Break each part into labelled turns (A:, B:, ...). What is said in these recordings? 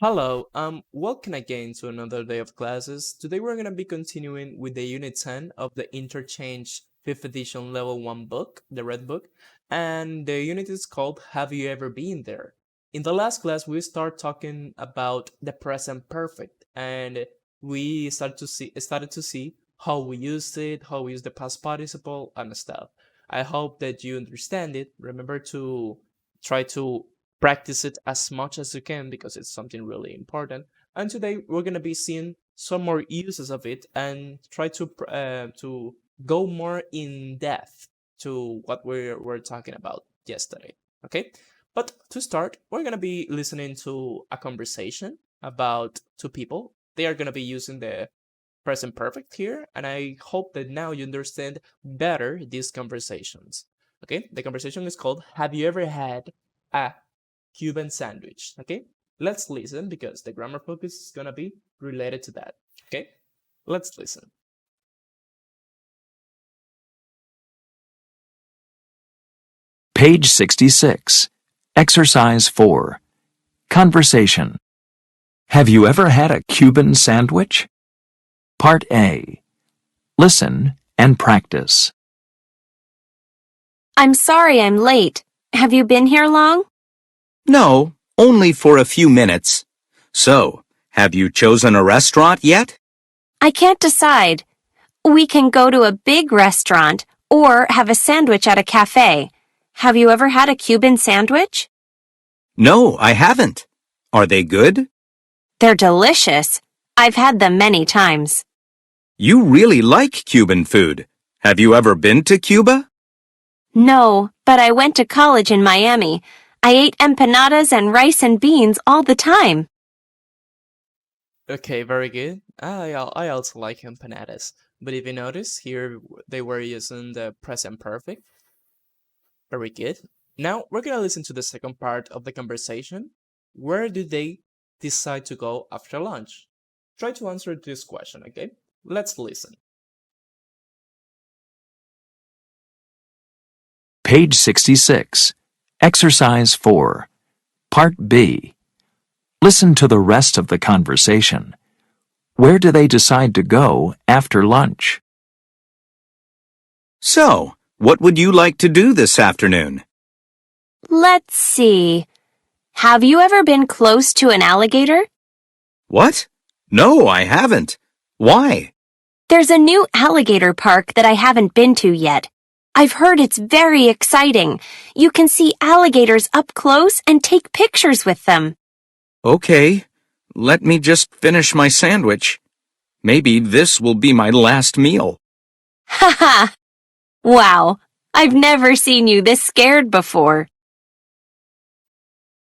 A: Hello, welcome again to another day of classes. Today we're going to be continuing with the Unit 10 of the Interchange 5th edition Level 1 book, the Red Book, and the unit is called Have You Ever Been There? In the last class, we start talking about the present perfect, and we started to see how we used it, how we use the past participle, and stuff. I hope that you understand it. Remember to try to practice it as much as you can because it's something really important. And today we're gonna be seeing some more uses of it and try to go more in depth to what we're talking about yesterday. Okay, but to start, we're gonna be listening to a conversation about two people. They are gonna be using the present perfect here, and I hope that now you understand better these conversations. Okay, the conversation is called Have you ever had a Cuban sandwich? Okay, let's listen because the grammar focus is gonna be related to that. Okay, let's listen.
B: Page 66. Exercise 4. Conversation. Have you ever had a Cuban sandwich? Part A. Listen and practice.
C: I'm sorry I'm late. Have you been here long?
D: No, only for a few minutes. So, have you chosen a restaurant yet?
C: I can't decide. We can go to a big restaurant or have a sandwich at a cafe. Have you ever had a Cuban sandwich?
D: No, I haven't. Are they good?
C: They're delicious. I've had them many times.
D: You really like Cuban food. Have you ever been to Cuba?
C: No, but I went to college in Miami. I ate empanadas and rice and beans all the time.
A: Okay, very good. I also like empanadas, but if you notice here, they were using the present perfect. Very good. Now we're gonna listen to the second part of the conversation. Where do they decide to go after lunch? Try to answer this question, okay? Let's listen.
B: Page 66. Exercise 4. Part B. Listen to the rest of the conversation. Where do they decide to go after lunch?
D: So, what would you like to do this afternoon?
C: Let's see. Have you ever been close to an alligator?
D: What? No, I haven't. Why?
C: There's a new alligator park that I haven't been to yet. I've heard it's very exciting. You can see alligators up close and take pictures with them.
D: Okay, let me just finish my sandwich. Maybe this will be my last meal.
C: Haha! Wow, I've never seen you this scared before.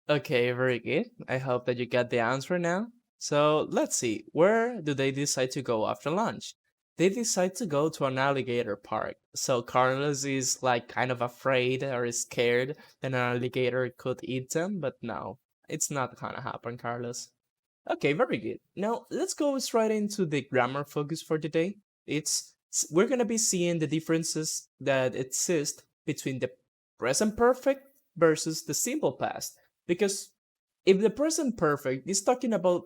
A: Okay, very good. I hope that you got the answer now. So let's see, where do they decide to go after lunch? They decide to go to an alligator park. So Carlos is like kind of afraid or scared that an alligator could eat them, but no, it's not gonna happen, Carlos. Okay, very good. Now let's go straight into the grammar focus for today. We're gonna be seeing the differences that exist between the present perfect versus the simple past. Because if the present perfect is talking about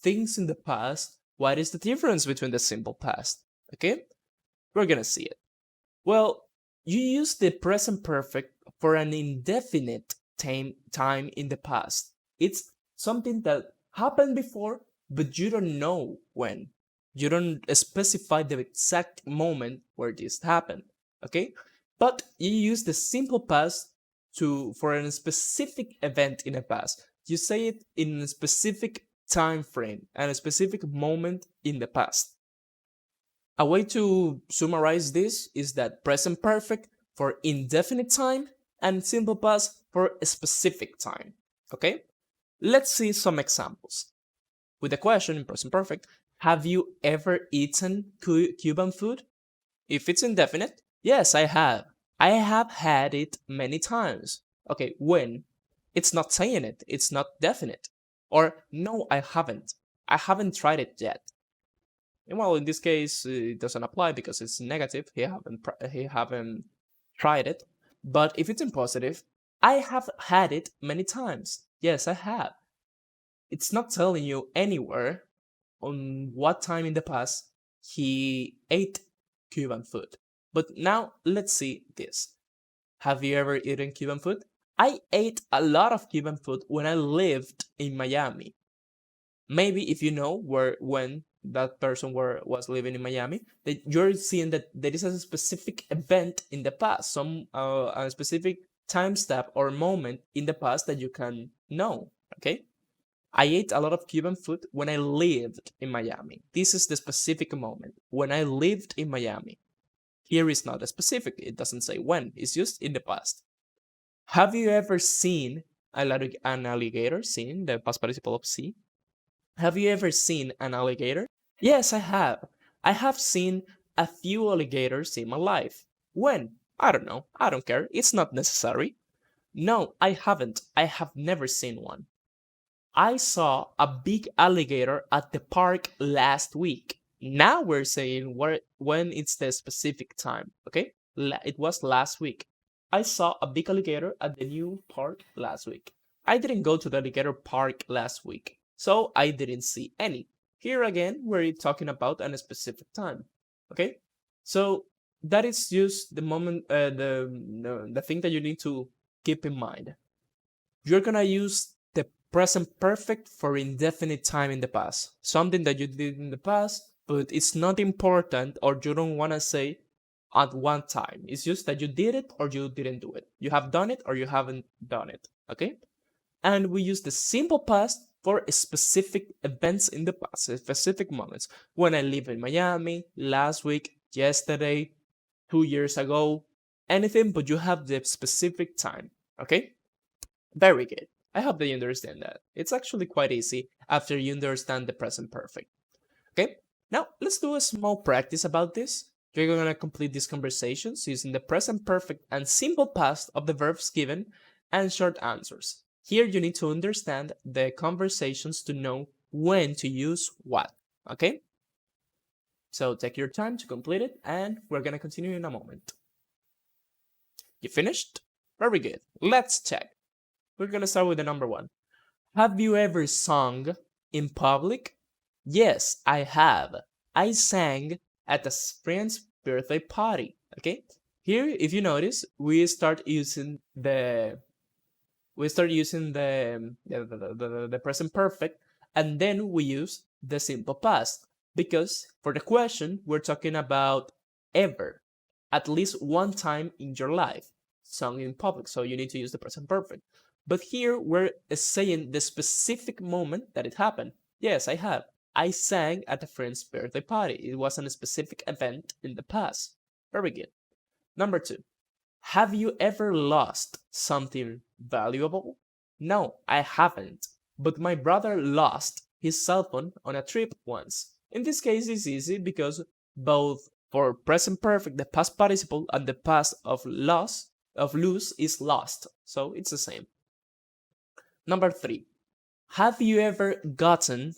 A: things in the past, what is the difference between the simple past? Okay, we're gonna see it. Well, you use the present perfect for an indefinite time in the past. It's something that happened before, but you don't know when. You don't specify the exact moment where this happened. Okay, but you use the simple past for a specific event in the past. You say it in a specific time frame and a specific moment in the past. A way to summarize this is that present perfect for indefinite time and simple past for a specific time. Okay? Let's see some examples. With the question in present perfect, have you ever eaten Cuban food? If it's indefinite, yes, I have. I have had it many times. Okay, when? It's not saying it, it's not definite. Or, no, I haven't. I haven't tried it yet. And well, in this case, it doesn't apply because it's negative. He haven't tried it. But if it's in positive, I have had it many times. Yes, I have. it's not telling you anywhere on what time in the past he ate Cuban food. But now let's see this. Have you ever eaten Cuban food? I ate a lot of Cuban food when I lived in Miami. Maybe if you know when that person was living in Miami, that you're seeing that there is a specific event in the past, some a specific time step or moment in the past that you can know. Okay, I ate a lot of Cuban food when I lived in Miami. This is the specific moment when I lived in Miami. Here is not a specific, it doesn't say when, it's just in the past. Have you ever seen an alligator? Seen, the past participle of see. Have you ever seen an alligator? Yes, I have. I have seen a few alligators in my life. When? I don't know. I don't care. It's not necessary. No, I haven't. I have never seen one. I saw a big alligator at the park last week. Now we're saying when it's the specific time, okay? It was last week. I saw a big alligator at the new park last week. I didn't go to the alligator park last week, so I didn't see any. Here again, we're talking about a specific time, okay? So that is just the moment, the thing that you need to keep in mind. You're gonna use the present perfect for indefinite time in the past. Something that you did in the past, but it's not important or you don't want to say at one time. It's just that you did it or you didn't do it. You have done it or you haven't done it. Okay? And we use the simple past for specific events in the past, specific moments. When I live in Miami, last week, yesterday, 2 years ago, anything, but you have the specific time. Okay? Very good. I hope that you understand that. It's actually quite easy after you understand the present perfect. Okay, now let's do a small practice about this. You're going to complete these conversations using the present perfect and simple past of the verbs given and short answers. Here you need to understand the conversations to know when to use what. Okay? So take your time to complete it and we're going to continue in a moment. You finished? Very good. Let's check. We're gonna start with the number one. Have you ever sung in public? Yes, I have. I sang at a friend's birthday party. Okay? Here, if you notice, we start using the present perfect, and then we use the simple past because for the question we're talking about ever, at least one time in your life, sung in public. So you need to use the present perfect. But here we're saying the specific moment that it happened. Yes, I have. I sang at a friend's birthday party. It was a specific event in the past. Very good. Number two. Have you ever lost something valuable? No, I haven't. But my brother lost his cell phone on a trip once. In this case, it's easy because both for present perfect, the past participle, and the past of lose is lost. So it's the same. Number three, have you ever gotten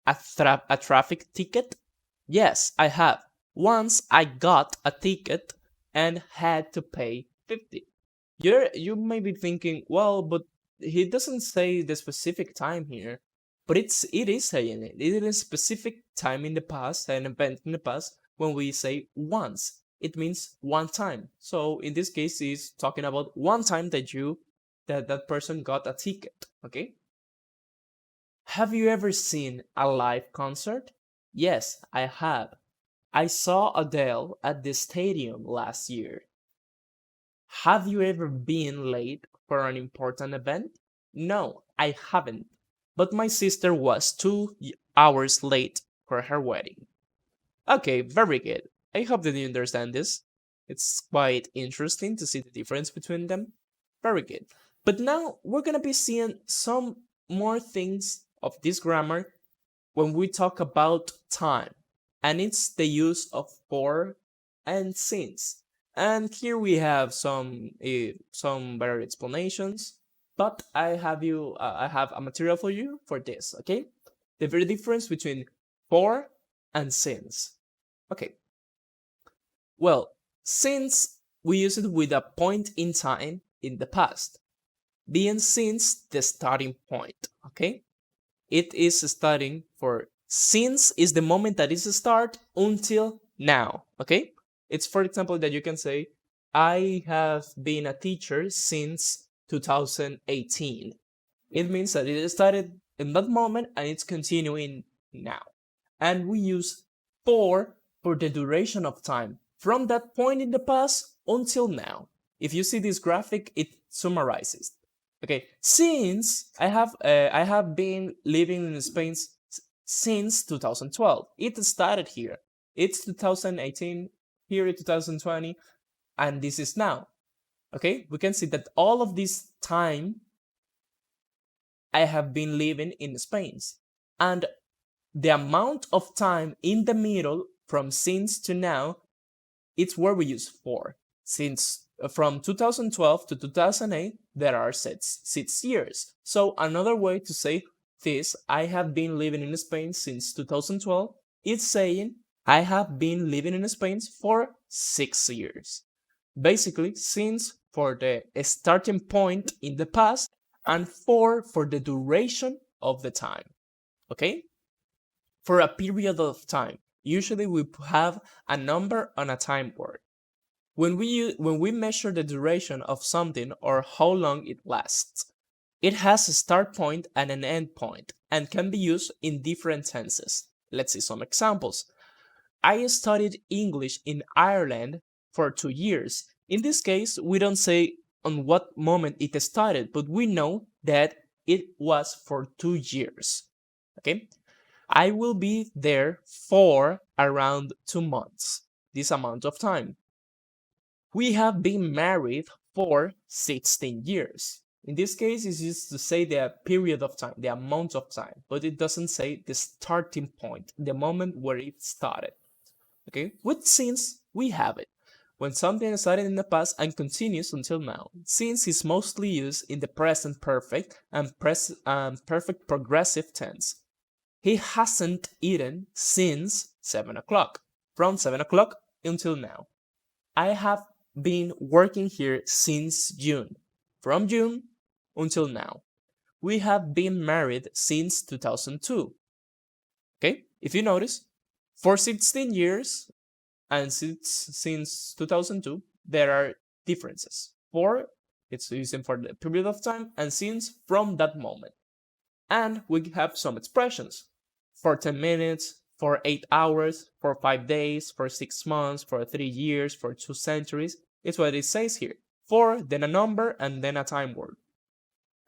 A: a traffic ticket? Yes, I have. Once I got a ticket and had to pay 50. You may be thinking, well, but he doesn't say the specific time here. But it is saying it. It is a specific time in the past, an event in the past, when we say once. It means one time. So in this case, he's talking about one time that person got a ticket, okay? Have you ever seen a live concert? Yes, I have. I saw Adele at the stadium last year. Have you ever been late for an important event? No, I haven't. But my sister was 2 hours late for her wedding. Okay, very good. I hope that you understand this. It's quite interesting to see the difference between them. Very good. But now we're gonna be seeing some more things of this grammar when we talk about time, and it's the use of for and since. And here we have some better explanations, but I have a material for you for this. Okay, the very difference between for and since. Okay. Well, since we use it with a point in time in the past, being since the starting point, okay? it is starting for since is the moment that it start until now, okay? It's for example that you can say, I have been a teacher since 2018. It means that it started in that moment and it's continuing now. And we use for the duration of time from that point in the past until now. If you see this graphic, it summarizes. Okay, since I have been living in Spain since 2012. It started here. It's 2018, here in 2020, and this is now. Okay, we can see that all of this time I have been living in Spain. And the amount of time in the middle from since to now, it's where we use for. Since from 2012 to 2008, there are six years. So another way to say this, I have been living in Spain since 2012, is saying I have been living in Spain for 6 years. Basically, since for the starting point in the past and for the duration of the time. Okay? For a period of time. Usually we have a number on a time word. When we measure the duration of something or how long it lasts, it has a start point and an end point and can be used in different tenses. Let's see some examples. I studied English in Ireland for 2 years. In this case, we don't say on what moment it started, but we know that it was for 2 years. Okay? I will be there for around 2 months, this amount of time. We have been married for 16 years. In this case, it's used to say the period of time, the amount of time, but it doesn't say the starting point, the moment where it started. Okay, with since, we have it. When something started in the past and continues until now. Since is mostly used in the present perfect and perfect progressive tense. He hasn't eaten since 7 o'clock, from 7 o'clock until now. I have been working here since June, from June until now. We have been married since 2002. Okay, if you notice, for 16 years and since 2002, there are differences. For, it's using for the period of time, and since, from that moment. And we have some expressions. For 10 minutes, for 8 hours, for 5 days, for 6 months, for 3 years, for 2 centuries. It's what it says here. For, then a number, and then a time word.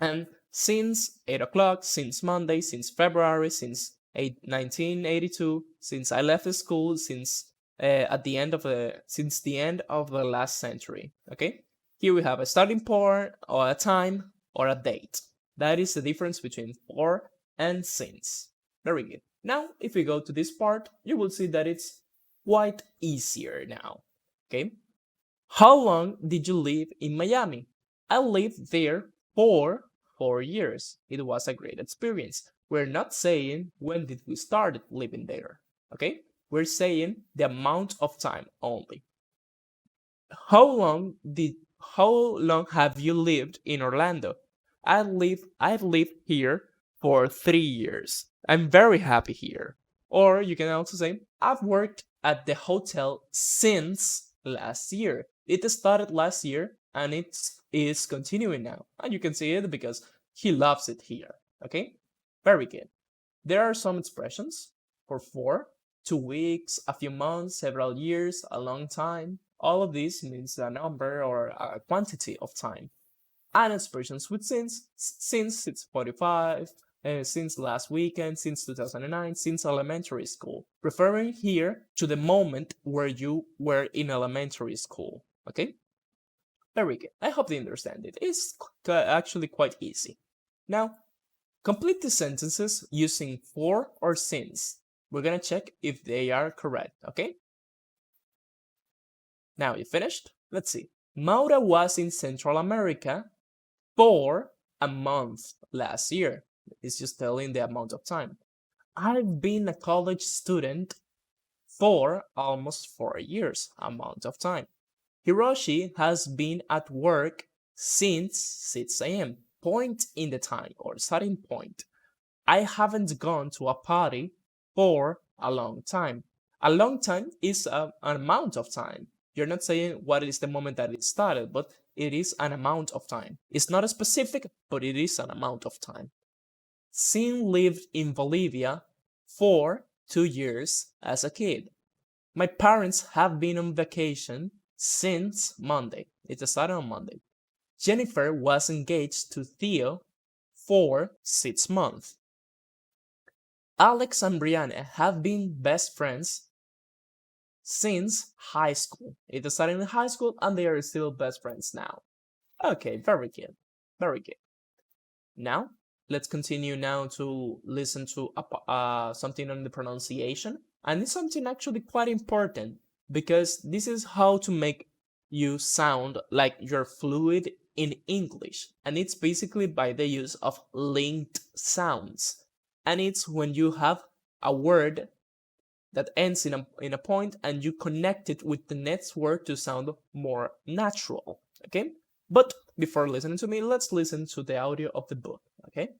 A: And since 8 o'clock, since Monday, since February, since 1982, since I left school, since since the end of the last century. Okay? Here we have a starting point, or a time, or a date. That is the difference between for and since. Very good. Now, if we go to this part, you will see that it's quite easier now. Okay? How long did you live in Miami? I lived there for 4 years. It was a great experience. We're not saying when did we start living there. Okay? We're saying the amount of time only. How long have you lived in Orlando? I've lived here for 3 years. I'm very happy here. Or you can also say, I've worked at the hotel since last year. It started last year and it is continuing now. And you can see it because he loves it here. Okay? Very good. There are some expressions for 2 weeks, a few months, several years, a long time. All of this means a number or a quantity of time. And expressions with since it's 45, since last weekend, since 2009, since elementary school, referring here to the moment where you were in elementary school. Okay? Very good. I hope you understand it. It's actually quite easy. Now, complete the sentences using for or since. We're gonna check if they are correct, okay? Now, you finished? Let's see. Maura was in Central America for a month last year. It's just telling the amount of time. I've been a college student for almost 4 years, amount of time. Hiroshi has been at work since 6 a.m. Point in the time or starting point. I haven't gone to a party for a long time. A long time is an amount of time. You're not saying what is the moment that it started, but it is an amount of time. It's not a specific, but it is an amount of time. Sin lived in Bolivia for 2 years as a kid. My parents have been on vacation since Monday. It started on Monday. Jennifer was engaged to Theo for 6 months. Alex and Brianna have been best friends since high school. It started in high school and they are still best friends now. Okay, very good. Very good. Now, let's continue now to listen to something on the pronunciation. And it's something actually quite important because this is how to make you sound like you're fluid in English. And it's basically by the use of linked sounds. And it's when you have a word that ends in a point and you connect it with the next word to sound more natural. Okay? But before listening to me, let's listen to the audio of the book. Okay?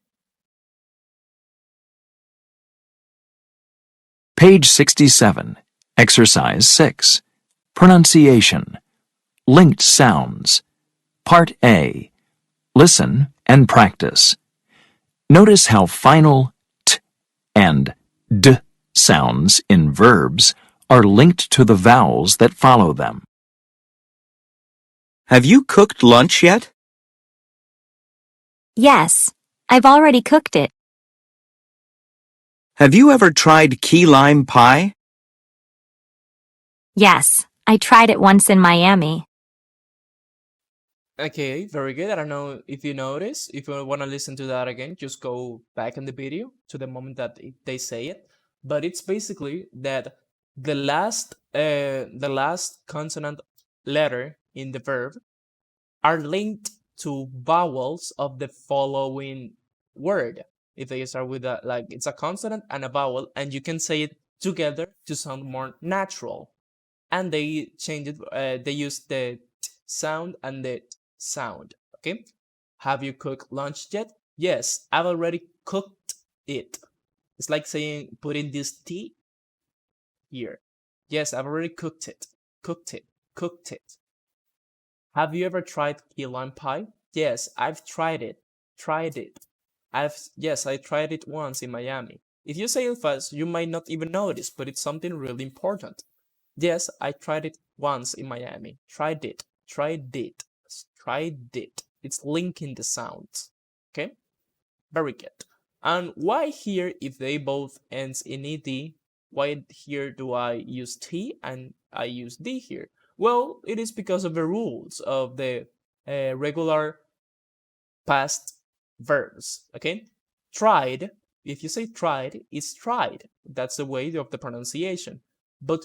B: Page 67, Exercise 6, Pronunciation, Linked Sounds, Part A. Listen and practice. Notice how final t and d sounds in verbs are linked to the vowels that follow them.
D: Have you cooked lunch yet?
C: Yes, I've already cooked it.
D: Have you ever tried key lime pie?
C: Yes, I tried it once in Miami.
A: Okay, very good. I don't know if you notice. If you want to listen to that again, just go back in the video to the moment that they say it. But it's basically that the last consonant letter in the verb are linked to vowels of the following word. If they start with it's a consonant and a vowel, and you can say it together to sound more natural. And they change it. They use the t sound and the t sound. Okay. Have you cooked lunch yet? Yes, I've already cooked it. It's like saying putting this T here. Yes, I've already cooked it. Cooked it. Cooked it. Have you ever tried key lime pie? Yes, I've tried it. Tried it. Yes, I tried it once in Miami. If you say it fast, you might not even notice, but it's something really important. Yes, I tried it once in Miami. Tried it. Tried it. Tried it. It's linking the sounds. Okay? Very good. And why here, if they both ends in ed, why here do I use t and I use d here? Well, it is because of the rules of the regular past verbs. Okay? Tried, if you say tried, it's tried. That's the way of the pronunciation. But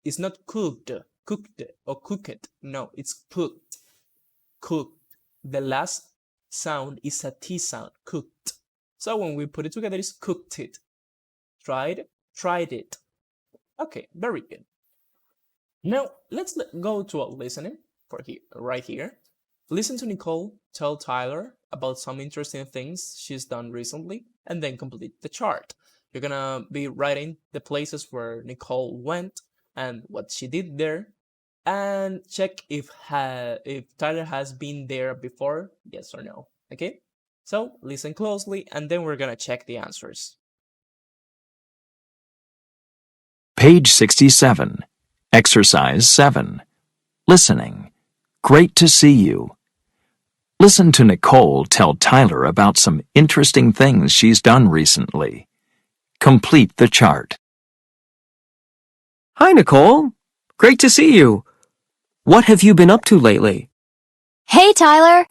A: it's not cooked, cooked, or cooked. No, it's cooked. Cooked. The last sound is a T sound, cooked. So when we put it together, it's cooked it. Tried, tried it. Okay, very good. Now, let's go to a listening for here, right here. Listen to Nicole tell Tyler about some interesting things she's done recently, and then complete the chart. You're gonna be writing the places where Nicole went and what she did there, and check if Tyler has been there before, yes or no. Okay? So listen closely, and then we're gonna check the answers.
B: Page 67, Exercise 7, Listening. Great to see you. Listen to Nicole tell Tyler about some interesting things she's done recently. Complete the chart.
E: Hi, Nicole. Great to see you. What have you been up to lately?
C: Hey, Tyler.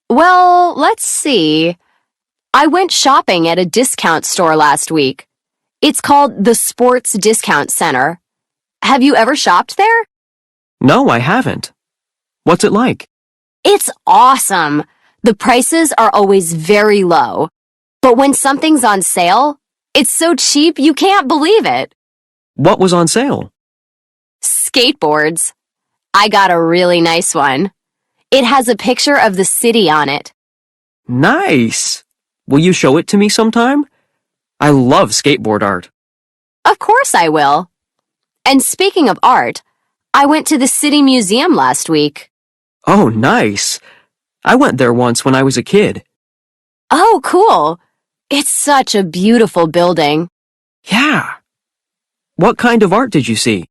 C: Well, let's see. I went shopping at a discount store last week. It's called the Sports Discount Center. Have you ever shopped there?
E: No, I haven't. What's it like?
C: It's awesome. The prices are always very low. But when something's on sale, it's so cheap you can't believe it.
E: What was on sale?
C: Skateboards. I got a really nice one. It has a picture of the city on it.
E: Nice. Will you show it to me sometime? I love skateboard art.
C: Of course I will. And speaking of art, I went to the City Museum last week.
E: Oh, nice. I went there once when I was a kid.
C: Oh, cool. It's such a beautiful building.
E: Yeah. What kind of art did you see?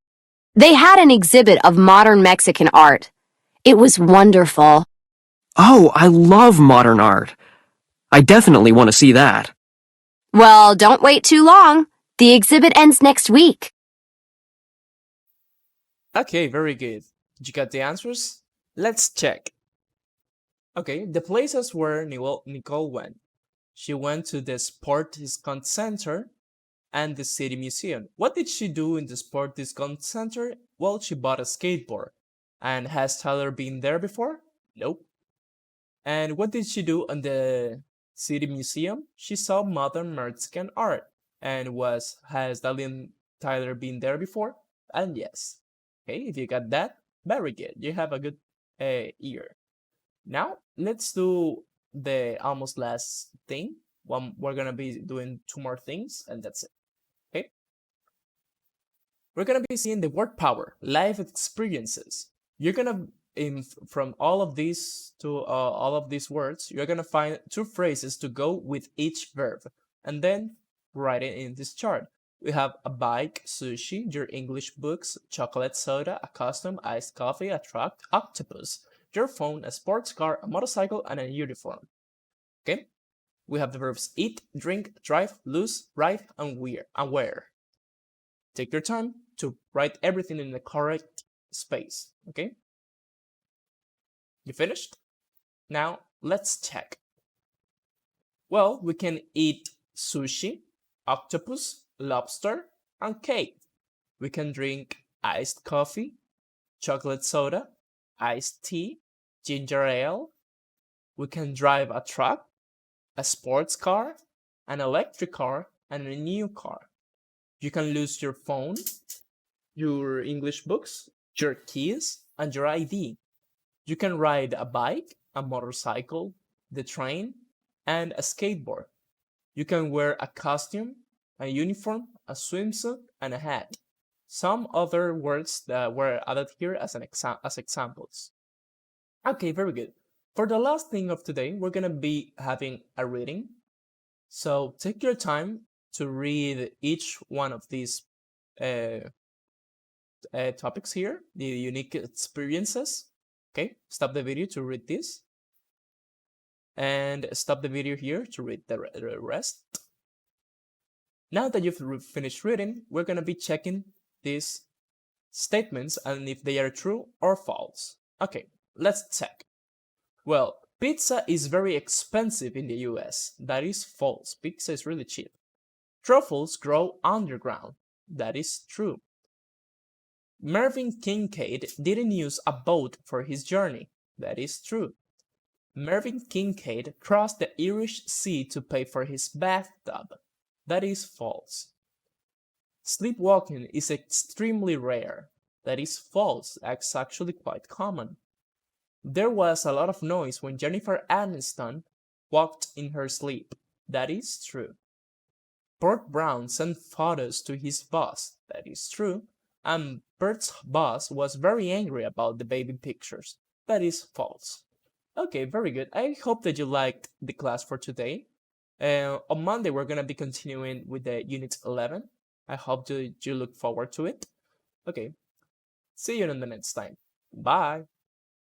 C: They had an exhibit of modern Mexican art. It was wonderful.
E: Oh, I love modern art. I definitely want to see that.
C: Well, don't wait too long. The exhibit ends next week.
A: Okay, very good. Did you get the answers? Let's check. Okay, the places where Nicole went. She went to the Sport Discount Center and the City Museum. What did she do in the Sport Discount Center? Well, she bought a skateboard. And has Tyler been there before? Nope. And what did she do in the City Museum? She saw modern Mexican art. And has Tyler been there before? And yes. Okay, if you got that, very good. You have a good ear. Now, let's do the almost last thing. We're gonna be doing two more things, and that's it. Okay? We're gonna be seeing the word power, life experiences. You're gonna from all of these to all of these words, you're gonna find two phrases to go with each verb, and then write it in this chart. We have a bike, sushi, your English books, chocolate soda, a costume, iced coffee, a truck, octopus, your phone, a sports car, a motorcycle, and a uniform. Okay? We have the verbs eat, drink, drive, lose, ride, and wear. Take your time to write everything in the correct space. Okay? You finished? Now, let's check. Well, we can eat sushi, octopus, lobster, and cake. We can drink iced coffee, chocolate soda, iced tea, ginger ale. We can drive a truck, a sports car, an electric car, and a new car. You can lose your phone, your English books, your keys, and your ID. You can ride a bike, a motorcycle, the train, and a skateboard. You can wear a costume, a uniform, a swimsuit, and a hat. Some other words that were added here as examples. Okay, very good. For the last thing of today, we're gonna be having a reading. So take your time to read each one of these topics here, the unique experiences. Okay, stop the video to read this. And stop the video here to read the rest. Now that you've finished reading, we're gonna be checking these statements and if they are true or false. Okay, let's check. Well, pizza is very expensive in the US. That is false. Pizza is really cheap. Truffles grow underground. That is true. Mervyn Kincaid didn't use a boat for his journey. That is true. Mervyn Kincaid crossed the Irish Sea to pay for his bathtub. That is false. Sleepwalking is extremely rare. That is false. It's actually quite common. There was a lot of noise when Jennifer Aniston walked in her sleep. That is true. Bert Brown sent photos to his boss. That is true. And Bert's boss was very angry about the baby pictures. That is false. Okay, very good. I hope that you liked the class for today. On Monday, we're going to be continuing with the Unit 11. I hope you look forward to it. Okay, see you in the next time. Bye.